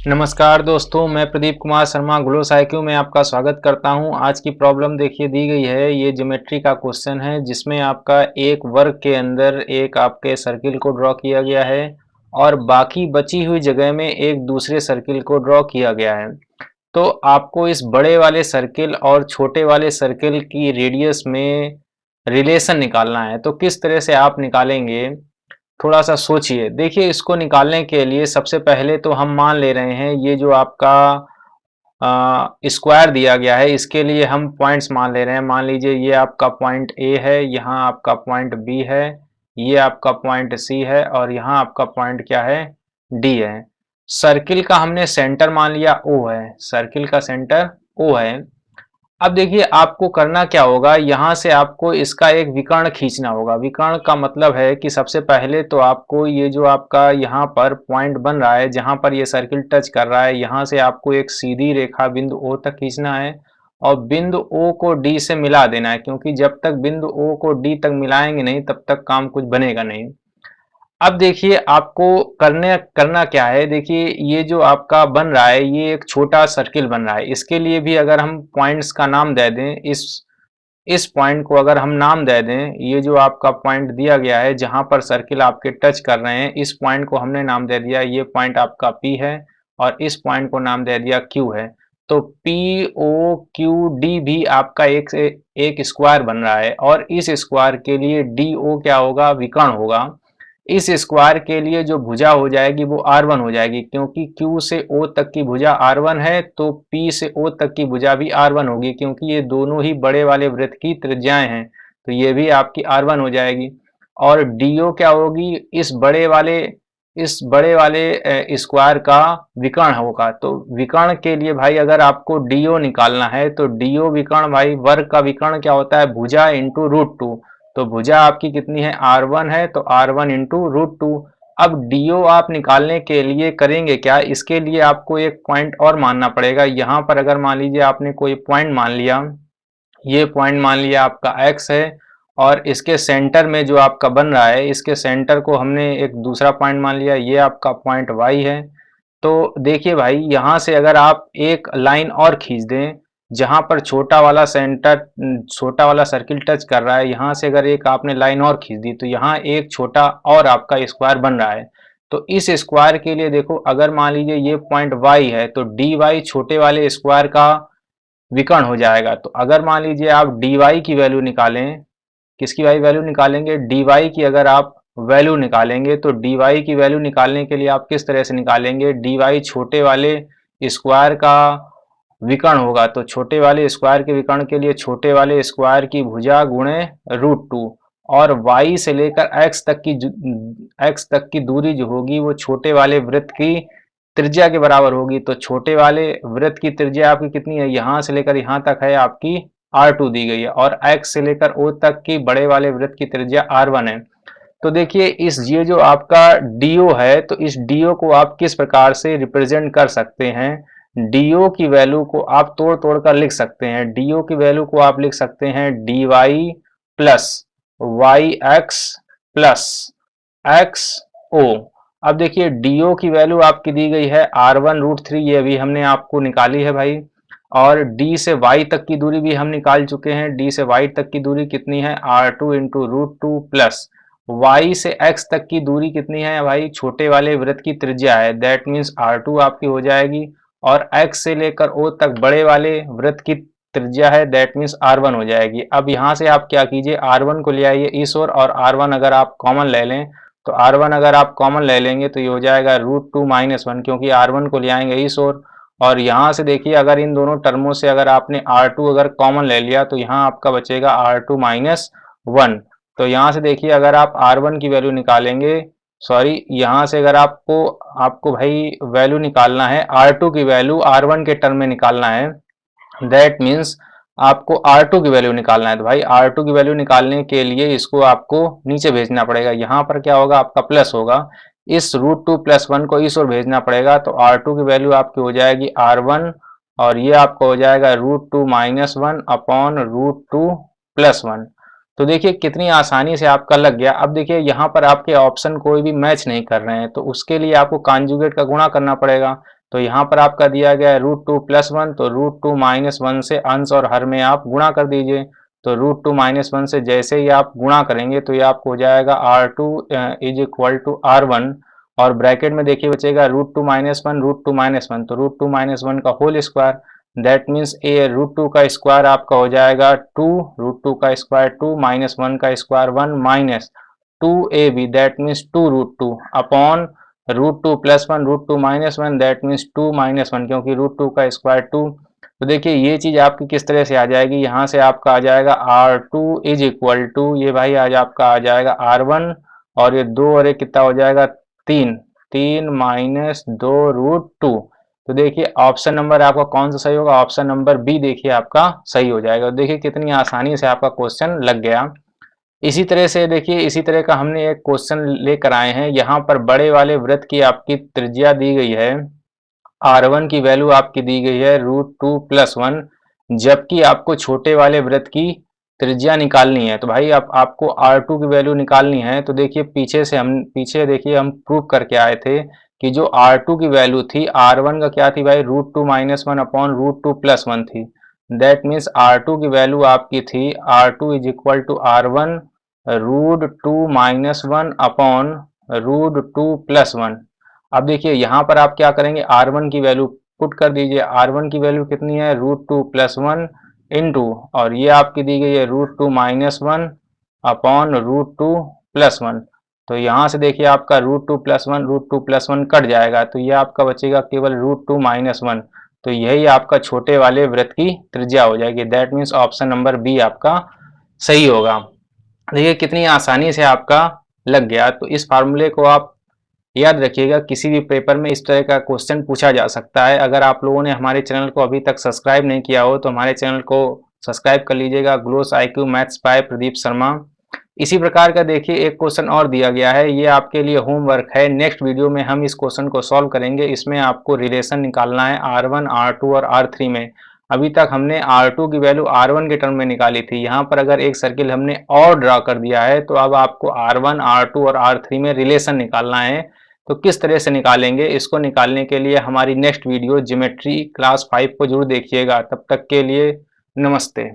नमस्कार दोस्तों, मैं प्रदीप कुमार शर्मा ग्लोस IQ में आपका स्वागत करता हूं। आज की प्रॉब्लम देखिए दी गई है, ये ज्योमेट्री का क्वेश्चन है जिसमें आपका एक वर्ग के अंदर एक आपके सर्किल को ड्रॉ किया गया है और बाकी बची हुई जगह में एक दूसरे सर्किल को ड्रॉ किया गया है। तो आपको इस बड़े वाले सर्किल और छोटे वाले सर्किल की रेडियस में रिलेशन निकालना है। तो किस तरह से आप निकालेंगे, थोड़ा सा सोचिए। देखिए, इसको निकालने के लिए सबसे पहले तो हम मान ले रहे हैं ये जो आपका स्क्वायर दिया गया है, इसके लिए हम पॉइंट्स मान ले रहे हैं। मान लीजिए ये आपका पॉइंट ए है, यहाँ आपका पॉइंट बी है, ये आपका पॉइंट सी है और यहाँ आपका पॉइंट क्या है, डी है। सर्किल का हमने सेंटर मान लिया ओ है, सर्किल का सेंटर ओ है। अब देखिए आपको करना क्या होगा, यहाँ से आपको इसका एक विकर्ण खींचना होगा। विकर्ण का मतलब है कि सबसे पहले तो आपको ये जो आपका यहाँ पर पॉइंट बन रहा है, जहाँ पर ये सर्किल टच कर रहा है, यहाँ से आपको एक सीधी रेखा बिंदु ओ तक खींचना है और बिंदु ओ को डी से मिला देना है, क्योंकि जब तक बिंदु ओ को डी तक मिलाएंगे नहीं तब तक काम कुछ बनेगा नहीं। अब देखिए आपको करना क्या है। देखिए ये जो आपका बन रहा है, ये एक छोटा सर्किल बन रहा है। इसके लिए भी अगर हम पॉइंट्स का नाम दे दें, इस पॉइंट को अगर हम नाम दे दें, ये जो आपका पॉइंट दिया गया है जहां पर सर्किल आपके टच कर रहे हैं, इस पॉइंट को हमने नाम दे दिया, ये पॉइंट आपका P है और इस पॉइंट को नाम दे दिया Q है। तो POQD भी आपका एक स्क्वायर बन रहा है और इस स्क्वायर के लिए DO क्या होगा, विकर्ण होगा। इस स्क्वायर के लिए जो भुजा हो जाएगी वो R1 हो जाएगी, क्योंकि Q से O तक की भुजा R1 है तो P से O तक की भुजा भी R1 होगी, क्योंकि ये दोनों ही बड़े वाले वृत्त की त्रिज्याएं हैं, तो ये भी आपकी R1 हो जाएगी। और DO क्या होगी, इस बड़े वाले स्क्वायर का विकर्ण होगा। तो विकर्ण के लिए भाई अगर आपको DO निकालना है तो DO विकर्ण, भाई वर्ग का विकर्ण क्या होता है, भुजा इंटू √2। तो भुजा आपकी कितनी है, R1 है, तो R1 इंटू √2। अब DO आप निकालने के लिए करेंगे क्या, इसके लिए आपको एक पॉइंट और मानना पड़ेगा। यहाँ पर अगर मान लीजिए आपने कोई पॉइंट मान लिया, ये पॉइंट मान लिया आपका x है और इसके सेंटर में जो आपका बन रहा है, इसके सेंटर को हमने एक दूसरा पॉइंट मान लिया, ये आपका पॉइंट y है। तो देखिए भाई, यहाँ से अगर आप एक लाइन और खींच दें जहां पर छोटा वाला सर्किल टच कर रहा है, यहाँ से अगर एक आपने लाइन और खींच दी तो यहाँ एक छोटा और आपका स्क्वायर बन रहा है। तो इस स्क्वायर के लिए देखो, अगर मान लीजिए ये पॉइंट y है तो dy छोटे वाले स्क्वायर का विकर्ण हो जाएगा। तो अगर मान लीजिए आप dy की वैल्यू निकालें, किसकी भाई वैल्यू निकालेंगे, dy की अगर आप वैल्यू निकालेंगे तो dy की वैल्यू निकालने के लिए आप किस तरह से निकालेंगे, dy छोटे वाले स्क्वायर का विकर्ण होगा। तो छोटे वाले स्क्वायर के विकर्ण के लिए छोटे वाले स्क्वायर की भुजा गुणे √2 और y से लेकर x तक की दूरी जो होगी वो छोटे वाले वृत्त की त्रिज्या के बराबर होगी। तो छोटे वाले वृत्त की त्रिज्या आपकी कितनी है, यहां से लेकर यहां तक है आपकी R2 दी गई है और x से लेकर O तक की बड़े वाले वृत्त की त्रिज्या R1 है। तो देखिए ये जो आपका DO है, तो इस DO को आप किस प्रकार से रिप्रेजेंट कर सकते हैं। DO की वैल्यू को आप तोड़ तोड़ कर लिख सकते हैं। DO की वैल्यू को आप लिख सकते हैं dy plus yx plus xo। अब देखिए DO की वैल्यू आपकी दी गई है R1 √3, ये अभी हमने आपको निकाली है भाई। और D से Y तक की दूरी भी हम निकाल चुके हैं। D से Y तक की दूरी कितनी है, R2 इंटू √2 प्लस Y से X तक की दूरी कितनी है भाई, छोटे वाले वृत्त की त्रिज्या है, दैट मीन्स R2 आपकी हो जाएगी। और X से लेकर O तक बड़े वाले वृत्त की त्रिज्या है, दैट मीन्स R1 हो जाएगी। अब यहाँ से आप क्या कीजिए, R1 को ले आइए इस ओर और R1 अगर आप कॉमन ले लें, तो R1 अगर आप कॉमन ले लेंगे तो ये हो जाएगा √2 - 1, क्योंकि R1 को ले आएंगे इस ओर। और यहाँ से देखिए अगर इन दोनों टर्मों से अगर आपने R2 अगर कॉमन ले लिया तो यहाँ आपका बचेगा R2 - 1। तो यहाँ से देखिए अगर आप R1 की वैल्यू निकालेंगे, सॉरी यहाँ से अगर आपको भाई वैल्यू निकालना है, R2 की वैल्यू R1 के टर्म में निकालना है, दैट मीन्स आपको R2 की वैल्यू निकालना है। तो भाई R2 की वैल्यू निकालने के लिए इसको आपको नीचे भेजना पड़ेगा। यहाँ पर क्या होगा, आपका प्लस होगा, इस √2 + 1 को इस ओर भेजना पड़ेगा। तो R2 की वैल्यू आपकी हो जाएगी R1 और ये आपका हो जाएगा √2 - 1 अपॉन √2 + 1। तो देखिए कितनी आसानी से आपका लग गया। अब देखिए यहाँ पर आपके ऑप्शन कोई भी मैच नहीं कर रहे हैं, तो उसके लिए आपको कॉन्जुगेट का गुणा करना पड़ेगा। तो यहाँ पर आपका दिया गया है √2 + 1, तो √2 - 1 से अंश और हर में आप गुणा कर दीजिए। तो √2 - 1 से जैसे ही आप गुणा करेंगे तो ये आपको हो जाएगा R2 = R1, और ब्रैकेट में देखिए बचेगा √2 - 1 √2 - 1, तो √2 - 1 का होल स्क्वायर, दैट मीन्स ए √2 का स्क्वायर आपका हो जाएगा 2, √2 का स्क्वायर 2 - 1 का square 1 minus 2ab, that means 2√2 upon √2 + 1 √2 - 1, that means 2 - 1, क्योंकि √2 का स्क्वायर 2। तो देखिए ये चीज आपकी किस तरह से आ जाएगी, यहाँ से आपका आ जाएगा R2 = ये भाई आज आपका आ जाएगा R1, और ये 2 और 1 कितना हो जाएगा 3, 3 - 2√2। तो देखिए ऑप्शन नंबर आपका कौन सा सही होगा, ऑप्शन नंबर बी देखिए आपका सही हो जाएगा। देखिए कितनी आसानी से आपका क्वेश्चन लग गया। इसी तरह से देखिए, इसी तरह का हमने एक क्वेश्चन लेकर आए हैं। यहाँ पर बड़े वाले वृत्त की आपकी त्रिज्या दी गई है, R1 की वैल्यू आपकी दी गई है √2 + 1, जबकि आपको छोटे वाले वृत्त की त्रिज्या निकालनी है। तो भाई आपको R2 की वैल्यू निकालनी है। तो देखिए पीछे देखिए हम प्रूव करके आए थे कि जो R2 की वैल्यू थी, R1 का क्या थी भाई, √2 - 1 अपॉन √2 + 1 थी। दैट मीन्स R2 की वैल्यू आपकी थी R2 = R1 √2 - 1 अपॉन √2 + 1। अब देखिए यहाँ पर आप क्या करेंगे, R1 की वैल्यू पुट कर दीजिए। R1 की वैल्यू कितनी है, √2 + 1 इंटू, और ये आपकी दी गई है √2 - 1 अपॉन √2 + 1। तो यहाँ से देखिए आपका √2 + 1 √2 + 1 कट जाएगा, तो ये आपका बचेगा केवल √2 - 1। तो यही आपका छोटे वाले वृत्त की त्रिज्या हो जाएगी। That means option number B आपका सही होगा। देखिए कितनी आसानी से आपका लग गया। तो इस फार्मूले को आप याद रखिएगा, किसी भी पेपर में इस तरह का क्वेश्चन पूछा जा सकता है। अगर आप लोगों ने हमारे चैनल को अभी तक सब्सक्राइब नहीं किया हो तो हमारे चैनल को सब्सक्राइब कर लीजिएगा, gloss IQ maths by Pradeep Sharma. इसी प्रकार का देखिए एक क्वेश्चन और दिया गया है, ये आपके लिए होमवर्क है। नेक्स्ट वीडियो में हम इस क्वेश्चन को सॉल्व करेंगे। इसमें आपको रिलेशन निकालना है R1, R2 और R3 में। अभी तक हमने R2 की वैल्यू R1 के टर्म में निकाली थी। यहाँ पर अगर एक सर्किल हमने और ड्रा कर दिया है तो अब आपको R1, R2 और R3 में रिलेशन निकालना है। तो किस तरह से निकालेंगे, इसको निकालने के लिए हमारी नेक्स्ट वीडियो ज्योमेट्री क्लास 5 को जरूर देखिएगा। तब तक के लिए नमस्ते।